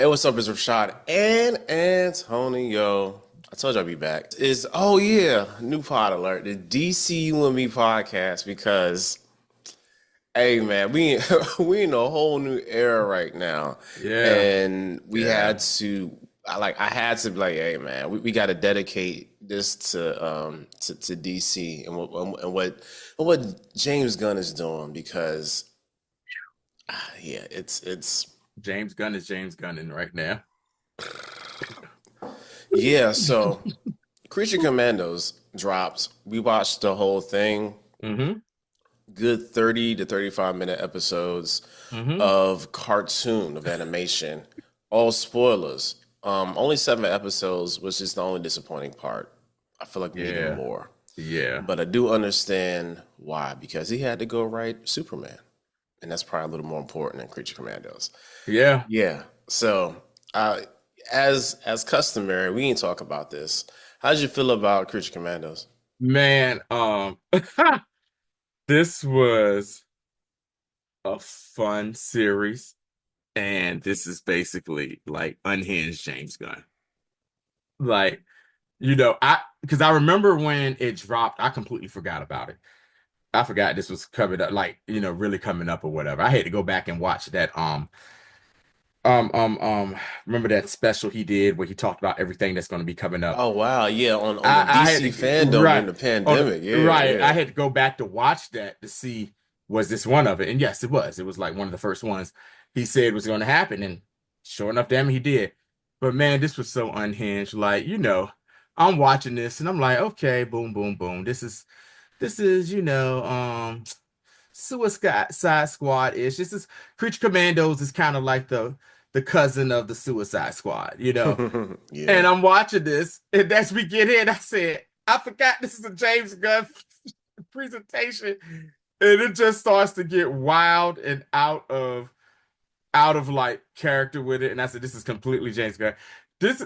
Hey, what's up? It's Rashad and Antonio. I told you I'd be back. Oh yeah, new pod alert, the DCU and Me podcast because hey man, we in a whole new era right now. Yeah, And we yeah. had to I had to be like, hey man, we gotta dedicate this to DC and what James Gunn is doing because yeah, it's James Gunn is James Gunning right now. yeah, so Creature Commandos dropped. We watched the whole thing. Mm-hmm. Good 30 to 35-minute episodes Mm-hmm. of animation. All spoilers. Only 7 episodes, which is the only disappointing part. I feel like we needed Yeah, more. yeah, But I do understand why, because he had to go write Superman. And that's probably a little more important than Creature Commandos. yeah. Yeah. So, uh, as customary, we didn't talk about this. How did you feel about Creature Commandos? Man, this was a fun series, and this is basically like unhinged James Gunn. Like, because I remember when it dropped, I completely forgot about it. I forgot this was coming up, like, really coming up or whatever. I had to go back and watch that Um, um, um, remember that special he did where he talked about everything that's going to be coming up? Oh wow, yeah, on the I had DC to fandom during right the on pandemic. Yeah, right. I yeah. had to go back to watch that to see was this one of it, and yes, it was. It was like one of the first ones he said was going to happen, and sure enough, damn, he did. But man, this was so unhinged. Like I'm watching this and I'm like, okay, boom, boom, boom. This is Suicide Squad ish. This is Creature Commandos is kind of like the cousin of the Suicide Squad. Yeah, And I'm watching this, and as we get in, I said, I forgot this is a James Gunn presentation, and it just starts to get wild and out of like character with it. And I said, this is completely James Gunn. This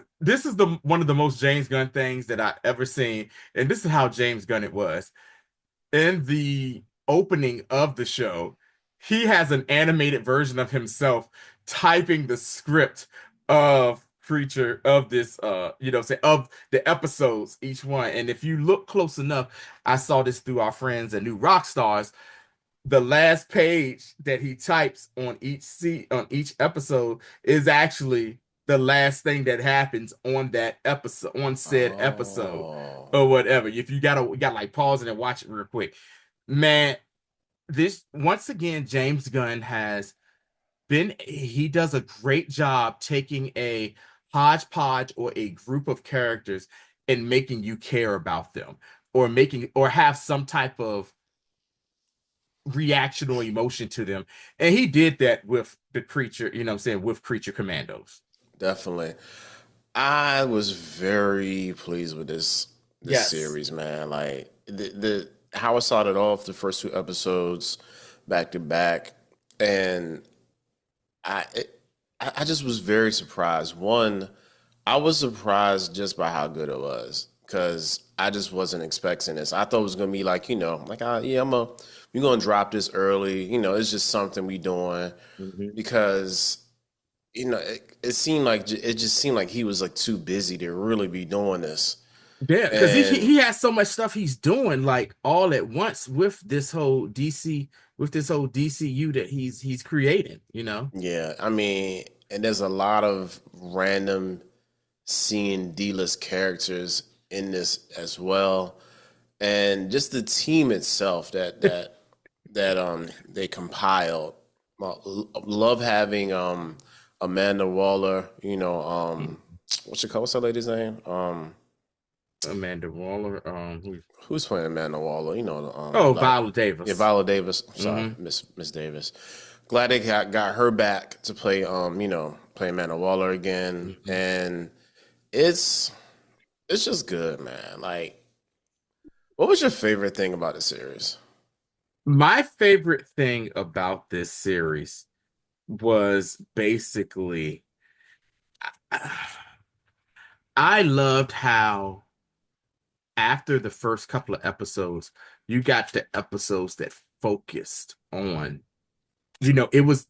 is the one of the most James Gunn things that I ever seen, and this is how James Gunn it was in the opening of the show, he has an animated version of himself typing the script of creature of this say of the episodes each one. And if you look close enough, I saw this through our friends at New Rock Stars. The last page that he types on each episode is actually the last thing that happens on that episode, on said episode oh, or whatever. If you gotta like pause it and watch it real quick. Man, this once again, James Gunn he does a great job taking a hodgepodge or a group of characters and making you care about them or have some type of reaction or emotion to them. And he did that with the creature, you know what I'm saying, with Creature Commandos. definitely. I was very pleased with this Yes. series, man. Like the how I started off the first 2 episodes back to back, and I it, I just was very surprised. One, I was surprised just by how good it was because I just wasn't expecting this. I thought it was gonna be like yeah, we're gonna drop this early. It's just something we doing Mhm. because it just seemed like he was like too busy to really be doing this. Yeah, because And he has so much stuff he's doing like all at once with this whole DCU that he's creating. yeah, I mean, and there's a lot of random seeing D-list characters in this as well, and just the team itself that they compiled. Love having Amanda Waller. What's that lady's name? Amanda Waller, Who's playing Amanda Waller? Black. Viola Yeah, Davis. Viola Davis. I'm sorry, Hmm. Miss Davis. Glad they got her back to play play Amanda Waller again, Hmm. and it's it's just good, man. Like, what was your favorite thing about the series? My favorite thing about this series was basically I loved how after the first couple of episodes, you got the episodes that focused on, it was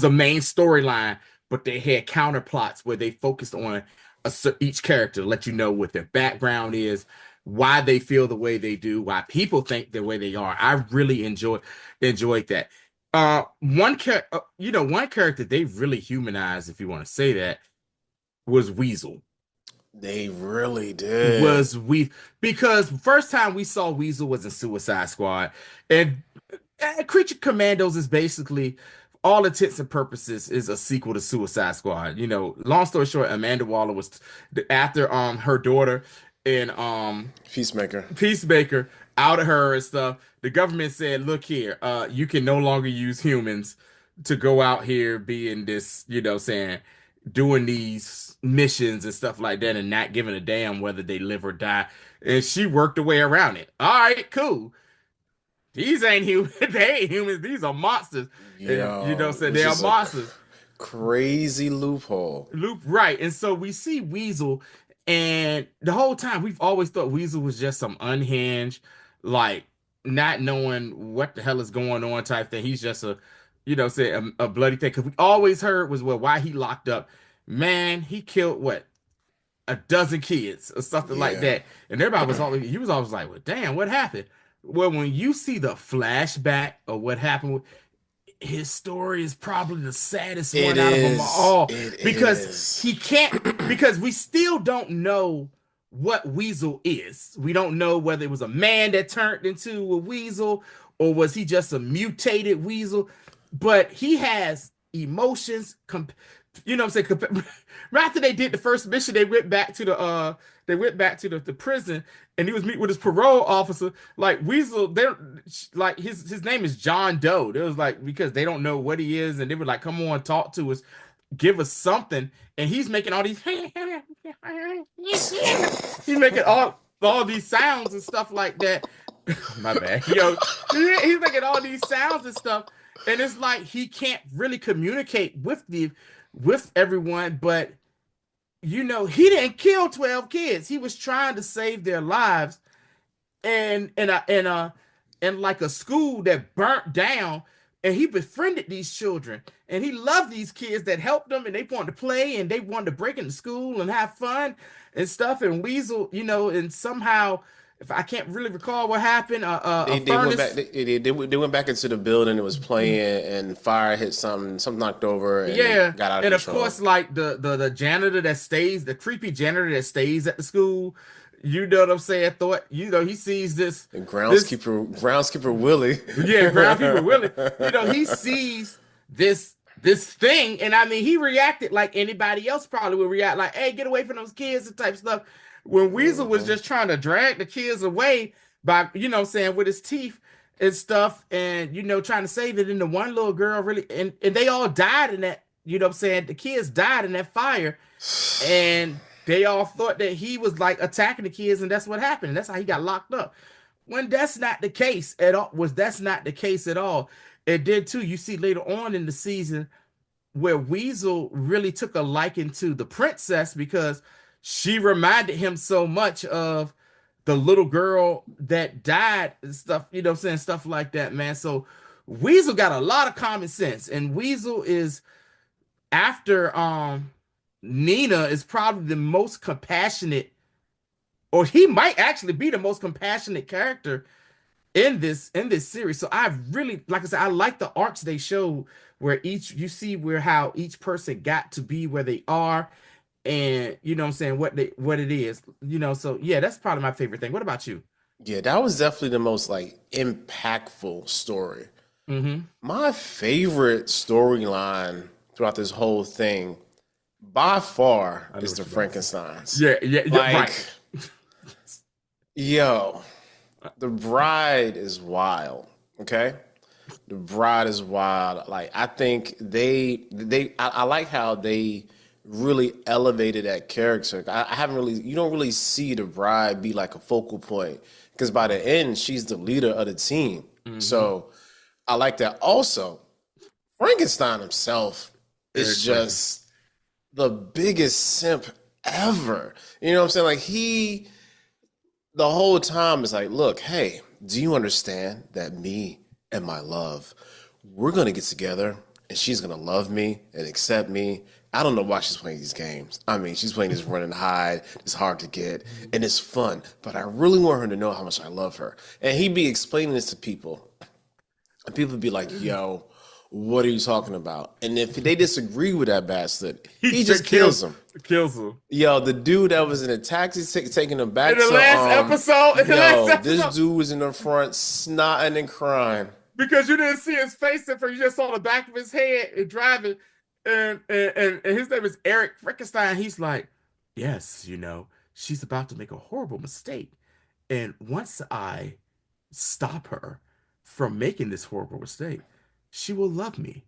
a main storyline but they had counter plots where they focused on each character, let you know what their background is, why they feel the way they do, why people think the way they are. I really enjoyed that. One character they really humanized, if you want to say that, was Weasel. They really did. Was we Because first time we saw Weasel was in Suicide Squad, and Creature Commandos is basically, all intents and purposes, is a sequel to Suicide Squad. Long story short, Amanda Waller was after her daughter and Peacemaker. Peacemaker outed her and stuff. The government said, "Look here, you can no longer use humans to go out here being this, saying doing these missions and stuff like that, and not giving a damn whether they live or die." And she worked her way around it. All right, cool. These ain't human. They ain't humans. These are monsters. Yeah, And, they are monsters. Crazy loophole. Right. And so we see Weasel, and the whole time we've always thought Weasel was just some unhinged, like not knowing what the hell is going on type thing. He's just a bloody thing. Because we always heard was, well, why he locked up. Man, he killed what? A dozen kids or something like that. And everybody he was always like, well, damn, what happened? Well, when you see the flashback of what happened, his story is probably the saddest one out of them all. Because he can't, because we still don't know what Weasel is. We don't know whether it was a man that turned into a weasel or was he just a mutated weasel. But he has emotions. You know what I'm saying? Right after they did the first mission, they went back to the prison, and he was meeting with his parole officer. Like Weasel, they're like his name is John Doe. It was like, because they don't know what he is, and they were like, "Come on, talk to us, give us something." And he's making all these he's making all these sounds and stuff like that. My bad. He's making all these sounds and stuff, and it's like he can't really communicate with everyone, but he didn't kill 12 kids. He was trying to save their lives, and like a school that burnt down, and he befriended these children, and he loved these kids that helped them, and they wanted to play, and they wanted to break into school and have fun and stuff. And Weasel, and somehow, if I can't really recall what happened, they went back into the building. It was playing, and fire hit something knocked over, and got out of and control. Of course, like the janitor that stays, the creepy janitor that stays at the school, you know what I'm saying? He sees this groundskeeper Willie. Yeah, groundskeeper Willie. He sees this thing, and I mean, he reacted like anybody else probably would react, like, "Hey, get away from those kids," and type stuff. When Weasel was just trying to drag the kids away by, with his teeth and stuff, and, trying to save it. And the one little girl really, and they all died in that, the kids died in that fire. And they all thought that he was like attacking the kids, and that's what happened. And that's how he got locked up. When that's not the case at all, And then too, you see later on in the season where Weasel really took a liking to the princess, because she reminded him so much of the little girl that died and stuff, stuff like that, man. So Weasel got a lot of common sense, and Weasel is, after Nina, is probably the most compassionate, or he might actually be the most compassionate character in this series. So I really, like I said, I like the arcs they show where you see how each person got to be where they are. And what it is, so yeah, that's probably my favorite thing. What about you? Yeah, that was definitely the most like impactful story. My favorite storyline throughout this whole thing, by far, is the Frankensteins. Yeah, right. Yo, the bride is wild. Okay, the bride is wild. Like, I think I like how they really elevated that character. You don't really see the bride be like a focal point, because by the end she's the leader of the team. So I like that. Also, Frankenstein himself is just the biggest simp ever. You know what I'm saying? Like, the whole time is like, look, hey, do you understand that me and my love, we're gonna get together and she's gonna love me and accept me. I don't know why she's playing these games. I mean, she's playing this run and hide. It's hard to get, and it's fun. But I really want her to know how much I love her. And he'd be explaining this to people, and people would be like, "Yo, what are you talking about?" And if they disagree with that bastard, he just kills them. Kills him. Yo, the dude that was in a taxi taking him back In the to last episode, in the last episode, this dude was in the front snotting and crying. because you didn't see his face at first, you just saw the back of his head and driving. And his name is Eric Frankenstein. He's like, yes, she's about to make a horrible mistake. And once I stop her from making this horrible mistake, she will love me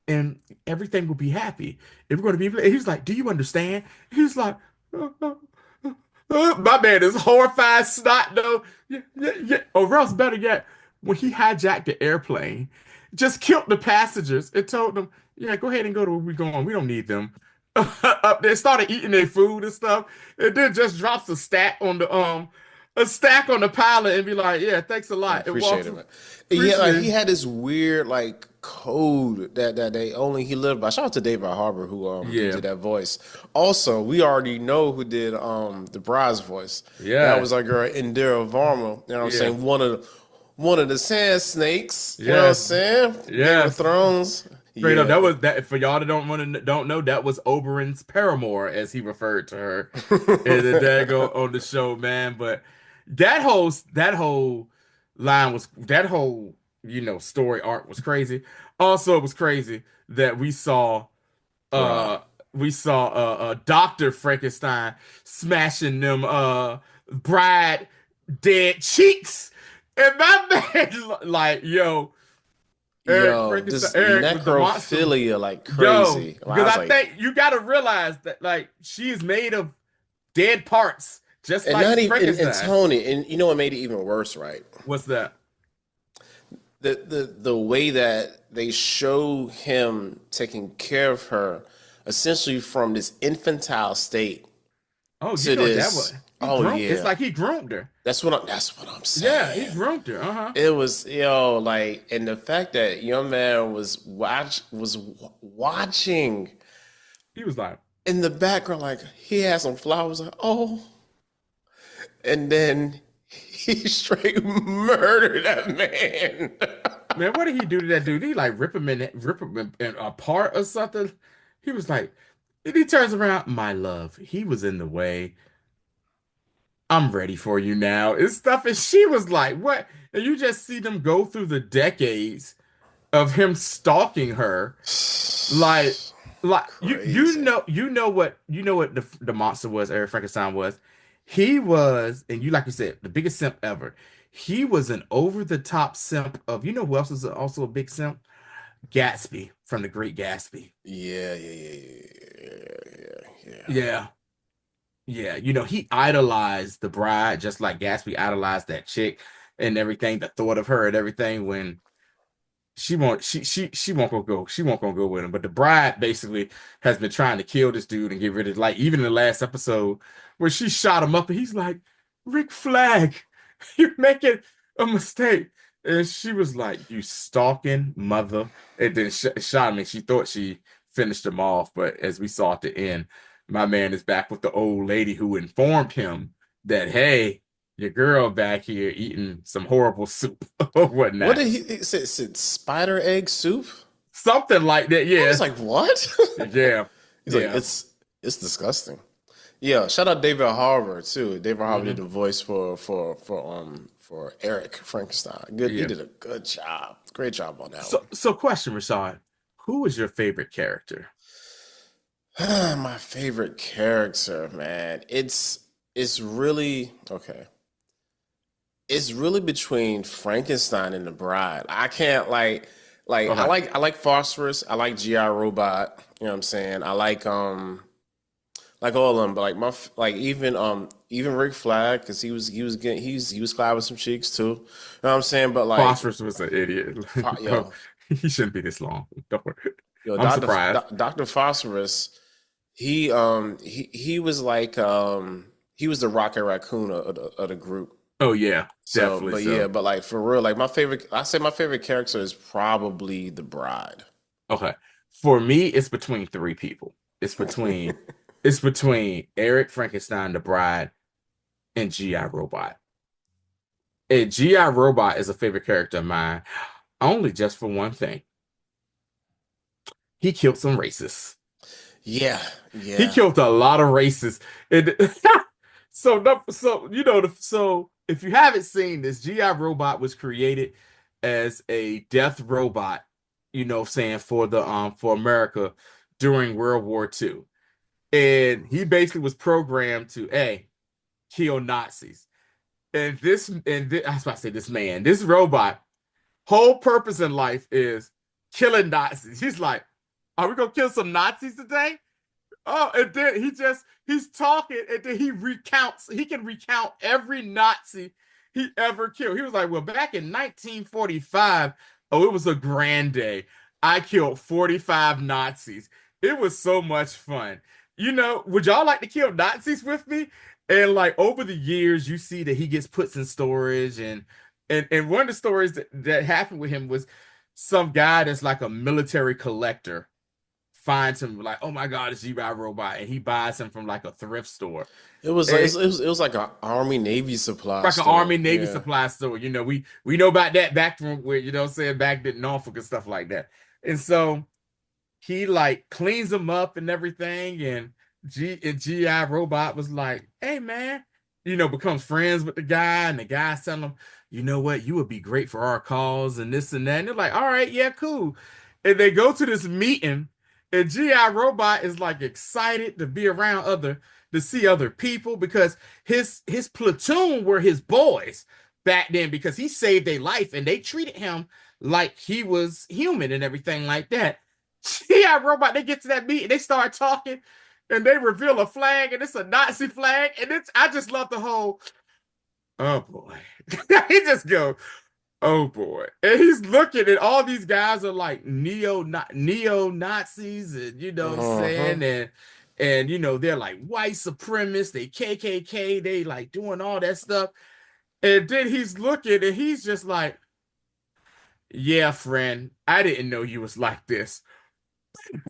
and everything will be happy. If we're going to be, he's like, do you understand? He's like, my man is horrified, snot, no. Yeah, yeah, yeah. Or else, better yet, when he hijacked the airplane, just killed the passengers and told them, yeah, go ahead and go to where we're going. We don't need them. Up there, started eating their food and stuff, and then just drops a stack on the pilot and be like, yeah, thanks a lot. I appreciate it. Yeah, like he had this weird like code that he lived by. Shout out to David Harbour who did that voice. Also, we already know who did the Bride's voice. Yeah. That was our girl Indira Varma. You know what I'm saying? One of the sand snakes. You know what I'm saying? Yeah. Game of Thrones. Straight up, that was that for y'all that don't know, that was Oberyn's paramour, as he referred to her in the dago on the show, man. But that whole line was that whole story arc was crazy. Also, it was crazy that we saw Dr. Frankenstein smashing them bride dead cheeks, and my man like Eric this necrophilia like crazy. Because I think you got to realize that like she is made of dead parts, just like not Frankenstein. And Tony, and you know what made it even worse, right? What's that? The way that they show him taking care of her, essentially from this infantile state. Oh, you know that was. Yeah, it's like he groomed her. That's what I'm saying. Yeah, he groomed her. It was like, and the fact that young man was watching. He was like in the background, like he had some flowers, like and then he straight murdered that man. Man, what did he do to that dude? Did he like rip him apart or something? He was like, and he turns around, my love, he was in the way. I'm ready for you now. It's stuff, and she was like, what? And you just see them go through the decades of him stalking her. Like you know what the monster was, Eric Frankenstein was. He was, and like you said, the biggest simp ever. He was an over-the-top simp of, who else was also a big simp? Gatsby from The Great Gatsby. Yeah. He idolized the bride just like Gatsby idolized that chick and everything, the thought of her and everything when she won't gonna go with him. But the bride basically has been trying to kill this dude and get rid of, like, even in the last episode where she shot him up and he's like, Rick Flag, you're making a mistake. And she was like, you stalking mother. And then shot him, and she thought she finished him off. But as we saw at the end, my man is back with the old lady who informed him that, hey, your girl back here eating some horrible soup or whatnot. What did he said? Spider egg soup? Something like that, yeah. I was like, what? Yeah. He's like, it's disgusting. Yeah, shout out David Harbour too. David Harbour did the voice for Eric Frankenstein. Good, he did a good job. Great job on that one. So question, Rashad, who was your favorite character? My favorite character, man. It's really okay. It's really between Frankenstein and the Bride. I can't okay. I like Phosphorus. I like GI Robot. You know what I'm saying? I like all of them, but even Rick Flag, because he was clapping some cheeks too. You know what I'm saying? But like Phosphorus was an idiot. No, he shouldn't be this long. Don't worry. I'm surprised. Dr. Phosphorus, he was like he was the Rocket Raccoon of the group. Oh yeah, definitely. Yeah, but like for real, like my favorite character is probably the Bride. Okay. For me, it's between three people. It's between Eric Frankenstein, the Bride, and G.I. Robot. And G.I. Robot is a favorite character of mine, only just for one thing. He killed some racists. Yeah, He yeah. killed a lot of racists. And so if you haven't seen this, GI Robot was created as a death robot, saying for America during World War II. And he basically was programmed to kill Nazis. I was about to say this robot, whole purpose in life is killing Nazis. He's like, are we gonna kill some Nazis today? Oh, and then he's talking, and then he can recount every Nazi he ever killed. He was like, well, back in 1945, oh, it was a grand day. I killed 45 Nazis. It was so much fun. Would y'all like to kill Nazis with me? And like over the years, you see that he gets puts in storage, and one of the stories that happened with him was some guy that's like a military collector finds him like, oh my God, it's G-Ride Robot, and he buys him from like a thrift store. It was And it was like an Army Navy supply like an store. Army Navy Yeah. supply store. We know about that back from where, what I'm saying, back in Norfolk and stuff like that. And so he like cleans them up and everything, and GI Robot was like, hey man, becomes friends with the guy, and the guy's telling him, you know what, you would be great for our cause and this and that. And they're like, all right, yeah, cool. And they go to this meeting, and GI Robot is like excited to be around to see other people because his platoon were his boys back then because he saved their life and they treated him like he was human and everything like that. GI Robot, they get to that meeting, they start talking, and they reveal a flag, and it's a Nazi flag, and I just love the whole, oh boy. He just go, oh boy. And he's looking, and all these guys are like neo Nazis, and what I'm Uh-huh. saying, and they're like white supremacists, they KKK, they like doing all that stuff. And then he's looking, and he's just like, yeah, friend, I didn't know you was like this.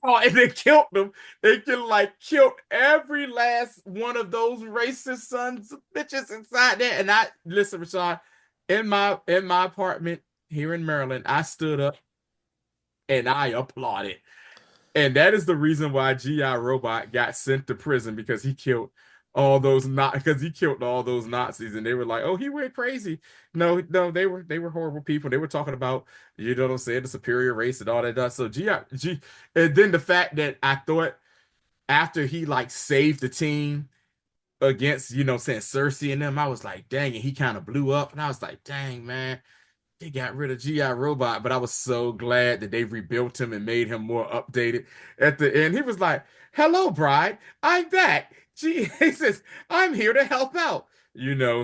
Oh, and they killed them. They killed every last one of those racist sons of bitches inside there. And I listen, Rashad, in my apartment here in Maryland, I stood up and I applauded. And that is the reason why GI Robot got sent to prison because he killed all those Nazis, and they were like, "Oh, he went crazy." No, no, they were horrible people. They were talking about, what I'm saying, the superior race and all that stuff. So and then the fact that I thought after he like saved the team against, saying Cersei and them, I was like, dang, and he kind of blew up, and I was like, dang, man, they got rid of GI Robot, but I was so glad that they rebuilt him and made him more updated. At the end, he was like, "Hello, bride, I'm back." He says, "I'm here to help out."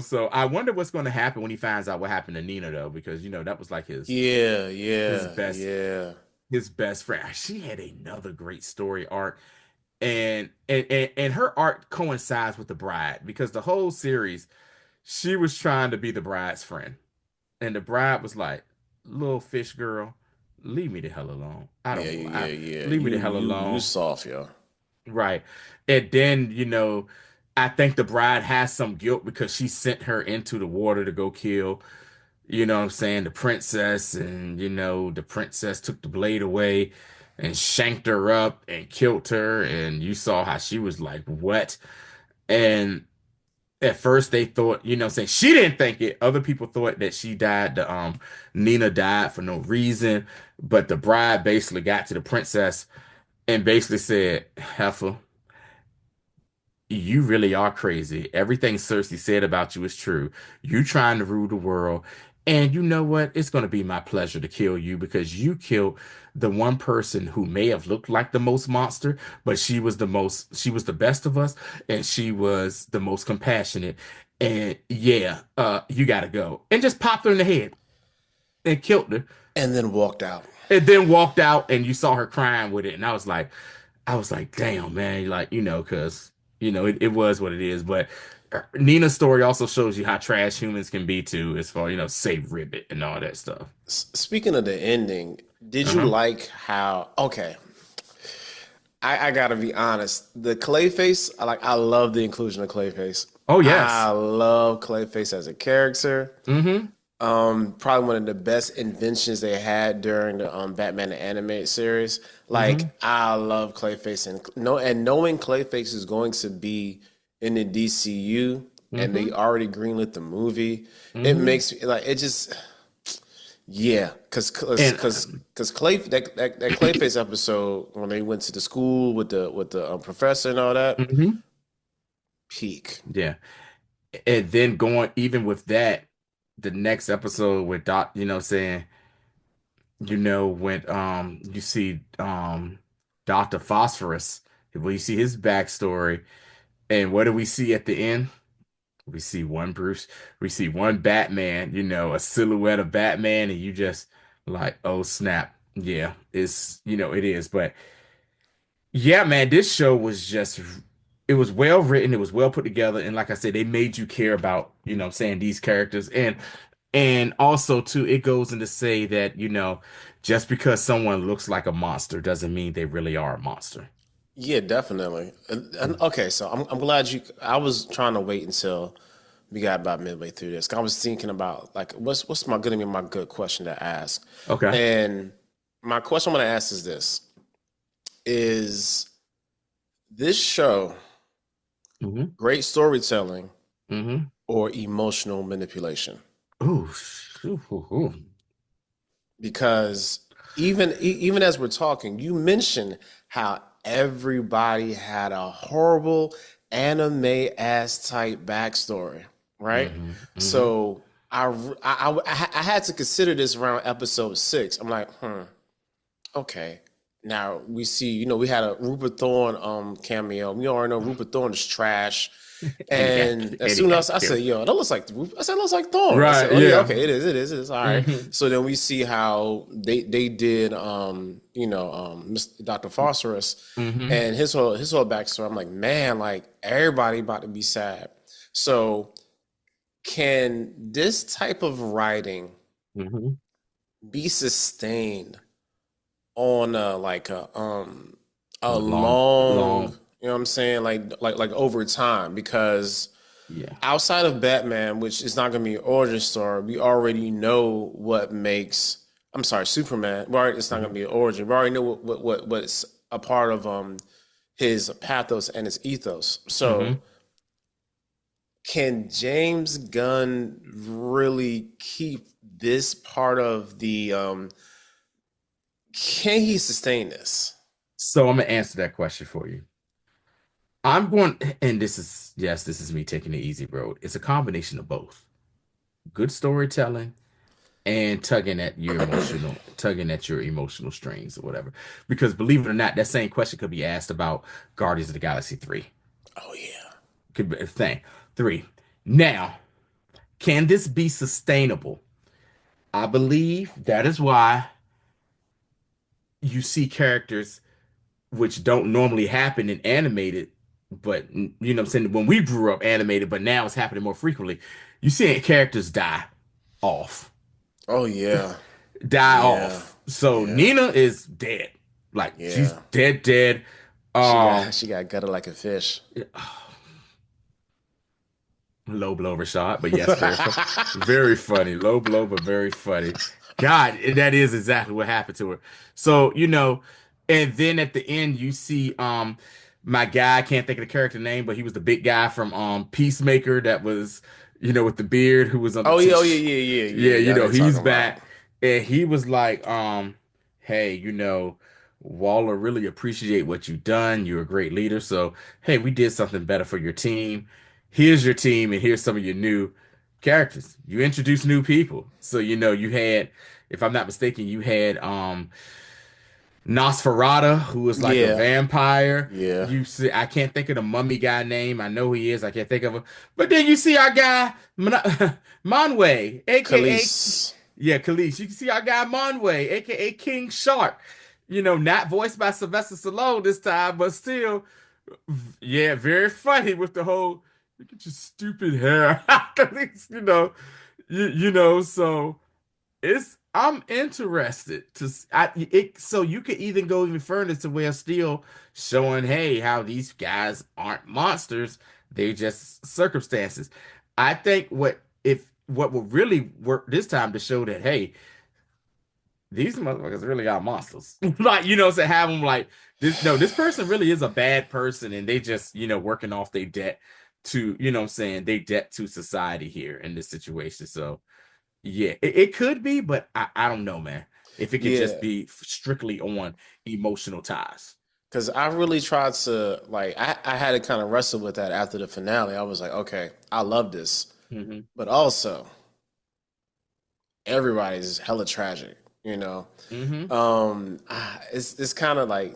So I wonder what's going to happen when he finds out what happened to Nina, though, because that was like Yeah, his yeah, best yeah. his best friend. She had another great story arc, and her arc coincides with the bride because the whole series, she was trying to be the bride's friend. And the bride was like, "Little fish girl, leave me the hell alone. I Yeah, don't yeah, I yeah. leave me the hell You alone." soft, yo. Right. And then, I think the bride has some guilt because she sent her into the water to go kill, what I'm saying, the princess. And, the princess took the blade away and shanked her up and killed her. And you saw how she was like, what? And at first they thought, saying she didn't think it. Other people thought that she died. Nina died for no reason, but the bride basically got to the princess and basically said, "Heifer, you really are crazy. Everything Cersei said about you is true. You trying to rule the world. And you know what? It's going to be my pleasure to kill you because you killed the one person who may have looked like the most monster, but she was the best of us, and she was the most compassionate. And yeah, you gotta go." And just popped her in the head and killed her. And then walked out. And then walked out, and you saw her crying with it. And I was like, damn, man, like, because, it was what it is. But Nina's story also shows you how trash humans can be too, as far, save Ribbit and all that stuff. Speaking of the ending, Did you Uh-huh. like how? Okay, I gotta be honest. The Clayface, I love the inclusion of Clayface. Oh I yes. love Clayface as a character. Mm-hmm. Probably one of the best inventions they had during the Batman the animated series. Mm-hmm. Like I love Clayface and knowing Clayface is going to be in the DCU and they Mm-hmm. already greenlit the movie. It Mm-hmm. makes me like it just yeah, And cause that Clayface episode when they went to the school with the professor and all that mhm. peak. Yeah. And then going even with that, the next episode with Doc, saying, when you see Dr. Phosphorus, when you see his backstory, and what do we see at the end? We see one Bruce, we see one Batman, a silhouette of Batman, and you just like, oh snap. Yeah, it is. But yeah, man, this show was just it was well written, it was well put together, and like I said, they made you care about, saying these characters. And also too, it goes into say that, just because someone looks like a monster doesn't mean they really are a monster. Yeah, definitely. And okay, so I'm glad you. I was trying to wait until we got about midway through this. 'Cause I was thinking about like what's my gonna be my good question to ask, Okay. and my question I'm gonna ask is this: Is this show Hmm. great storytelling Hmm. or emotional manipulation? Ooh, ooh, ooh, ooh. Because even as we're talking, you mentioned how everybody had a horrible anime ass type backstory, right? Hmm. Hmm. So I had to consider this around episode 6. I'm like, okay. Now we see, we had a Rupert Thorne cameo. We already know Rupert Thorne is trash. And he got And as and he soon got as I said, killed. yo, that looks like I said, it looks like Thorne. I said, Right, oh yeah, yeah. okay, it is. All right. Hmm. So then we see how they did Mr. Dr. Phosphorus Hmm. and his whole backstory. I'm like, man, like everybody about to be sad. So can this type of writing Hmm. be sustained on a Long, long, long, what I'm saying, like over time? Because yeah. outside of Batman, which is not going to be an origin story, we already know what makes. I'm sorry, Superman. It's not going to Hmm. be an origin. We already know what's a part of his pathos and his ethos. So Hmm. can James Gunn really keep this part of the? Can he sustain this? So I'm gonna answer that question for you. I'm going, and yes, this is me taking the easy road. It's a combination of both. Good storytelling and tugging at your emotional strings or whatever. Because believe it or not, that same question could be asked about Guardians of the Galaxy 3. Oh yeah. Could be a thing. 3. Now, can this be sustainable? I believe that is why you see characters which don't normally happen in animated, but you know what I'm saying, when we grew up animated, but now it's happening more frequently. You see characters off, Oh yeah. die Yeah. off. So Yeah. Nina is dead. Like she's Yeah. dead, dead. She got Um, she got gutted like a fish. low blow Rashad, but yes, very funny. Low blow, but very funny. God, that is exactly what happened to her. So, and then at the end you see my guy, I can't think of the character name, but he was the big guy from Peacemaker that was, with the beard who was on the Oh yeah, oh yeah, yeah, yeah, yeah, yeah, yeah. I know you're he's talking about. back. And he was like, hey, Waller, really appreciate what you've done. You're a great leader. So, hey, we did something better for your team. Here's your team, and here's some of your new characters. You introduced new people. So, you had, if I'm not mistaken, you had Nosferatu, who was like a Yeah, vampire. yeah. You see, I can't think of the mummy guy name. I know who he is. I can't think of him. But then you see our guy Manwë, aka Khalees. yeah, Khalees. You can see our guy Manwë, aka King Shark. Not voiced by Sylvester Stallone this time, but still, yeah, very funny with the whole look at your stupid hair. Khalees, so it's I'm interested to so you could even go even further to where still showing, hey, how these guys aren't monsters, they just circumstances. I think what will really work this time to show that, hey, these motherfuckers really are monsters. Like, you know, to have them like this, no, this person really is a bad person and they just, you know, working off their debt to, you know what I'm saying, they debt to society here in this situation. So yeah, it could be, but I don't know, man. If it could just Yeah, be strictly on emotional ties. because I really tried to like I had to kind of wrestle with that after the finale. I was like, okay, I love this, Hmm. but also everybody's hella tragic, you know. Hmm. It's kind of like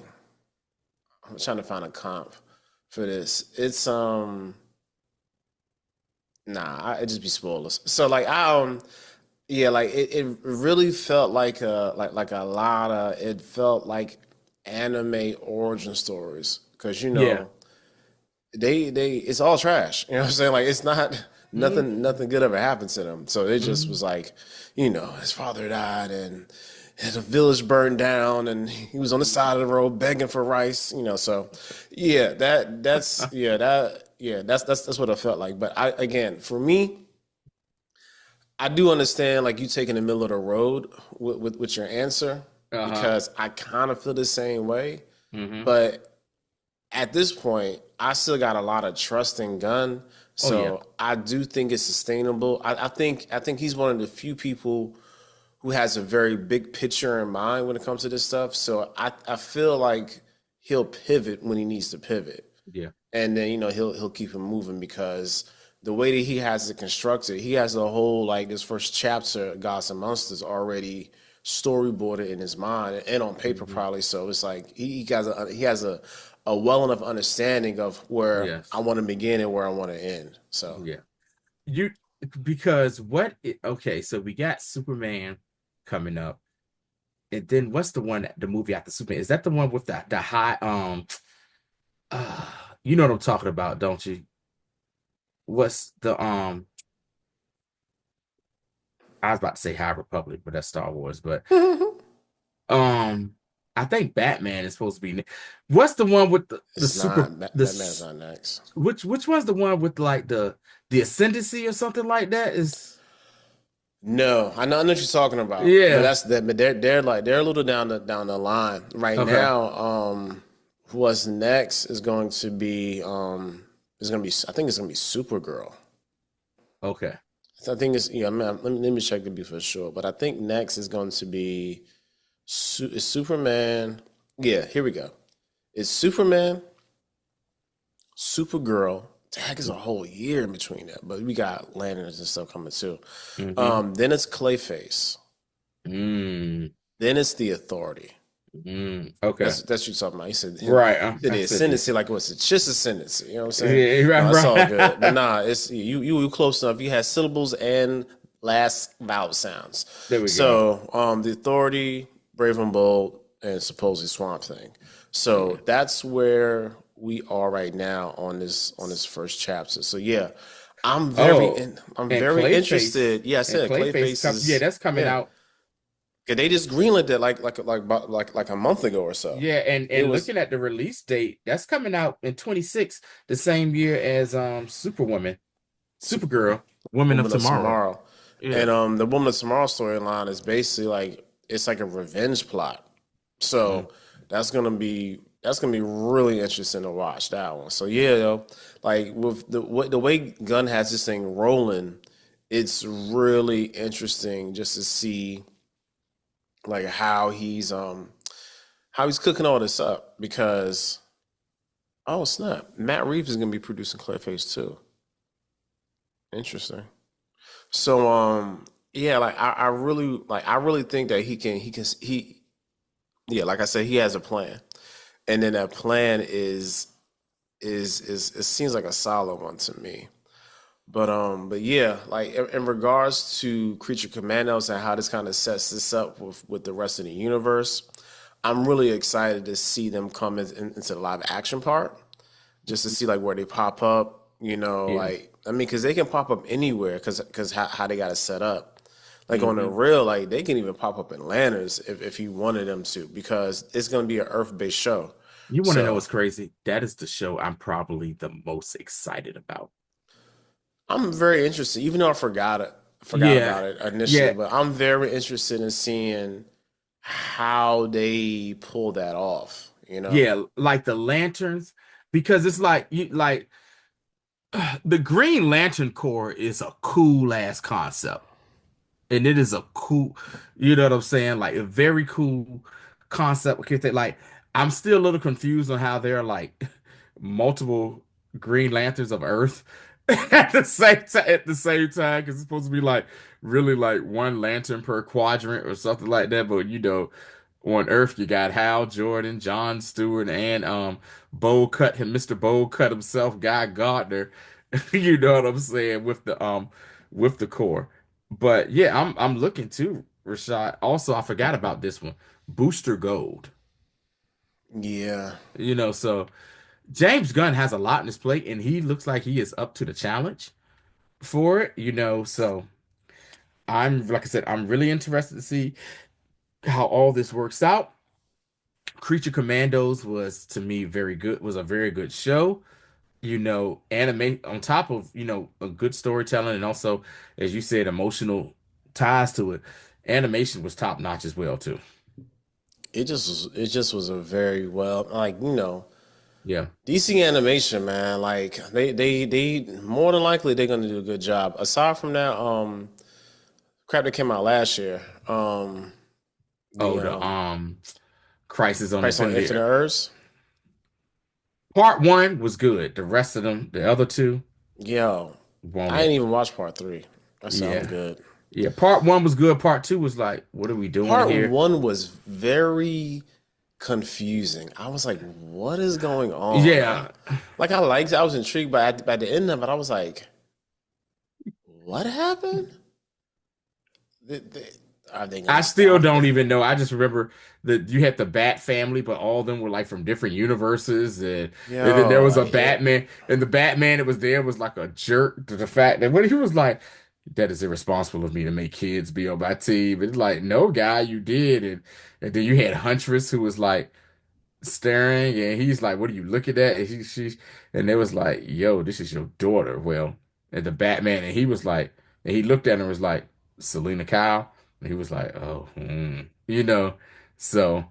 I'm trying to find a comp for this. It's it just be spoilers. So like yeah, like it really felt like a lot of it felt like anime origin stories because you Yeah. know they it's all trash. You know what I'm saying? Like it's not Hmm. nothing good ever happened to them. So it just Hmm. was like, you know, his father died and the village burned down and he was on the side of the road begging for rice, you know. So yeah, that's what it felt like. But I again, for me, I do understand like you taking the middle of the road with your answer Uh-huh. because I kind of feel the same way. Hmm. But at this point, I still got a lot of trust in Gunn, Oh yeah. so I do think it's sustainable. I think he's one of the few people who has a very big picture in mind when it comes to this stuff. So I feel like he'll pivot when he needs to pivot, Yeah. and then you know he'll keep him moving because the way that he has it constructed, he has a whole like this first chapter, Gods and Monsters, already storyboarded in his mind and on paper Hmm. probably. So it's like he has a well enough understanding of where I Yes. want to begin and where I want to end. So Yeah. You because okay, so we got Superman coming up. And then what's the movie after Superman? Is that the one with the high uh you know what I'm talking about, don't you? What's the I was about to say High Republic, but that's Star Wars. But um, I think Batman is supposed to be. What's the one with the it's super not the Batman's not next. which one's the one with like the ascendancy or something like that? Is No, I know what you're talking about, but yeah. that's that. But they're like they're a little down the line right Okay. now. What's next is gonna be I think it's gonna be Supergirl. Okay. So I think it's yeah. Let me check to be for sure, but I think next is going to be is Superman. Yeah, here we go. It's Superman, Supergirl. Tag is a whole year in between that, but we got lanterns and stuff coming too. Mm-hmm. Then it's Clayface. Mm, Then it's the Authority. okay. That's what you're talking about. Right. You said I the said the ascendancy like it was it's just ascendancy. You know what I'm saying? yeah, No, it's all good. But right. nah, it's you were close enough. You had syllables and last vowel sounds. There we go. So the Authority, Brave and Bold, and supposedly Swamp Thing. Yeah. So that's where we are right now on this first chapter. So yeah, Oh, I'm and very Clayface interested. Yeah, I said Clayface yeah, is that's coming yeah. out. 'Cause they just greenlit it like a month ago or so. Yeah, It and was looking at the release date, that's coming out in 26, the same year as Superwoman, Supergirl, Supergirl, Woman of Woman of Tomorrow. Tomorrow, and Yeah. the Woman of Tomorrow storyline is basically like it's like a revenge plot. Mm. So that's gonna be really interesting to watch that one. So yeah, though, like with the way Gunn has this thing rolling, it's really interesting just to see like how he's cooking all this up because oh snap, Matt Reeves is gonna be producing Clayface too. Interesting. So yeah, like I really think that he yeah, like I said, he has a plan. And then that plan is it seems like a solid one to me. But yeah, like in regards to Creature Commandos and how this kind of sets this up with the rest of the universe, I'm really excited to see them come into the live action part, just to see like where they pop up. You know, Yeah. like I mean, because they can pop up anywhere, because how they got it set up. Like on the Hmm. real, like they can even pop up in lanterns if you wanted them to, because it's gonna be an Earth-based show. You want to know So what's crazy? That is the show I'm probably the most excited about. I'm very interested, even though I forgot Yeah, about it initially, yeah, but I'm very interested in seeing how they pull that off, you know? yeah, like the lanterns, because it's like you like the Green Lantern Corps is a cool ass concept. And it is a cool, you know what I'm saying? Like a very cool concept. Because they like, I'm still a little confused on how there are like multiple Green Lanterns of Earth at the same time. At the same time, because it's supposed to be like really like one lantern per quadrant or something like that. But on Earth you got Hal Jordan, John Stewart, and Mr. Bowl Cut himself, Guy Gardner. You know what I'm saying with the core. But yeah, I'm looking too, Rashad. Also, I forgot about this one. Booster Gold. Yeah. So James Gunn has a lot in his plate and he looks like he is up to the challenge for it. So I'm like I said, I'm really interested to see how all this works out. Creature Commandos was to me very good, was a very good show. Anime on top of, a good storytelling and also, as you said, emotional ties to it. Animation was top notch as well too. It just was a very well, like, Yeah. DC animation, man. Like they more than likely they're gonna do a good job. Aside from that, crap that came out last year, the Oh, the Crisis on Price on Infinity. Infinite Earths. Part one was good. The rest of them, the other two, Yo, won't I didn't it? even watch part three. I said I'm Yeah. good. Yeah. Part one was good. Part two was like, what are we doing Part here? one was very confusing. I was like, what is going on? Yeah. I liked it. I was intrigued, but by the end of it, I was like, what happened? Are they I gonna still stop? don't even know. I just remember that you had the Bat family, but all of them were like from different universes, and then there Yo, was a like it. Batman, and the Batman that was there was like a jerk to the fact that when he was like, "That is irresponsible of me to make kids be on my team," and it's like, "No, guy, you did," and then you had Huntress who was like staring, and he's like, "What are you looking at?" And and they was like, "Yo, this is your daughter." Well, and the Batman, and he was like, and he looked at her and was like, "Selena Kyle," and he was like, "Oh, So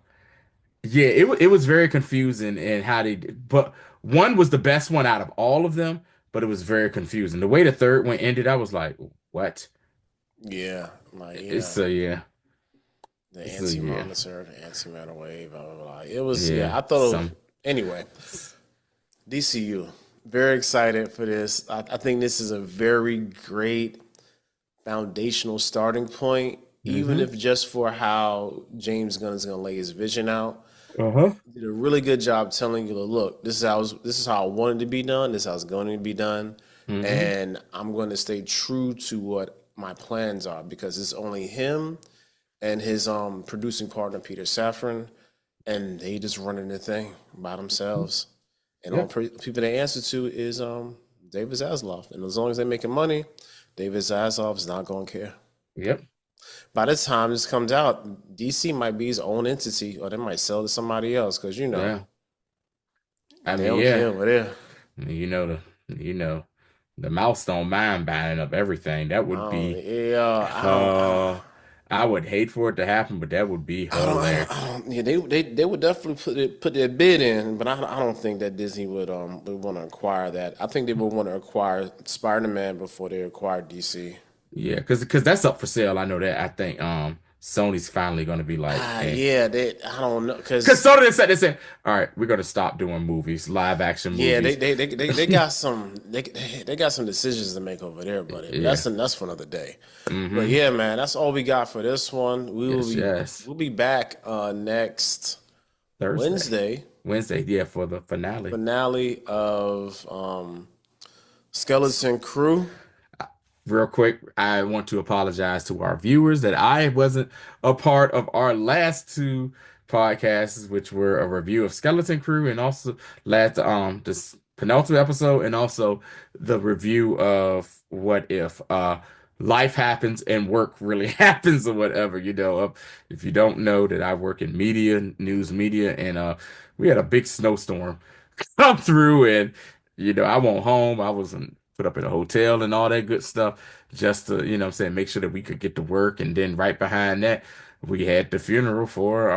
yeah, it was very confusing and how they did, but one was the best one out of all of them, but it was very confusing. The way the third one ended, I was like, "What?" Yeah, like So yeah, the so yeah, anti-monitor, the antimatter wave, blah blah blah. It was yeah, yeah. I thought it was, anyway. DCU, very excited for this. I think this is a very great foundational starting point, even Mm-hmm. if just for how James Gunn is going to lay his vision out. Uh-huh. He did a really good job telling you, look, this is how I wanted to be done. This is how it's going to be done, Mm-hmm. and I'm going to stay true to what my plans are because it's only him and his producing partner Peter Safran, and they just running the thing by themselves. And all Yep. people they answer to is David Zaslav, and as long as they're making money, David Zaslav is not going to care. Yep. By the time this comes out, DC might be his own entity, or they might sell to somebody else because Yeah. I they mean, don't yeah. care over there. You know, the mouse don't mind buying up everything. That would be Yeah, uh I would hate for it to happen, but that would be hilarious. I don't. Yeah, they would definitely put their bid in, but I don't think that Disney would want to acquire that. I think they would want to acquire Spider-Man before they acquire DC. Yeah, because that's up for sale. I know that. I think Sony's finally gonna be like, eh. Yeah, I don't know, Because cause Sony they said, all right, we're gonna stop doing movies, live action yeah, movies. they got they got some decisions to make over there, buddy. But Yeah. that's for another day. But Mm-hmm. yeah, man, that's all we got for this one. Yes, yes. We'll be back next Thursday. Wednesday, Wednesday, yeah, for the finale. finale of Skeleton Crew. Real quick, I want to apologize to our viewers that I wasn't a part of our last two podcasts, which were a review of Skeleton Crew and also this penultimate episode and also the review of What If. life happens and work really happens or whatever, you know. If you don't know that I work in media, news media, and we had a big snowstorm come through, and I went home. I was put up in a hotel and all that good stuff just to, what I'm saying, make sure that we could get to work. And then right behind that, we had the funeral for what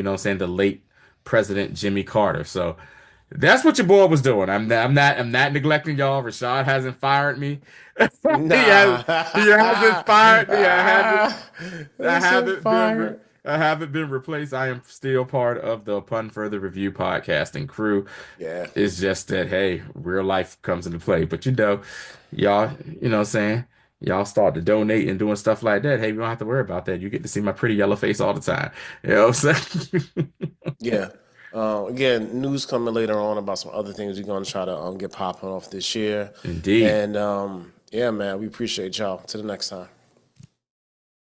I'm saying, the late President Jimmy Carter. So that's what your boy was doing. I'm not neglecting y'all. Rashad hasn't fired me. He has Nah. he hasn't fired me. I That's so haven't been fire. I haven't been replaced. I am still part of the Upon Further Review podcasting crew. Yeah. It's just that, hey, real life comes into play. But y'all, what I'm saying? Y'all start to donate and doing stuff like that. Hey, we don't have to worry about that. You get to see my pretty yellow face all the time. You know what I'm saying? Yeah. Again, news coming later on about some other things we're going to try to get popping off this year. Indeed. And yeah, man, we appreciate y'all. Till the next time.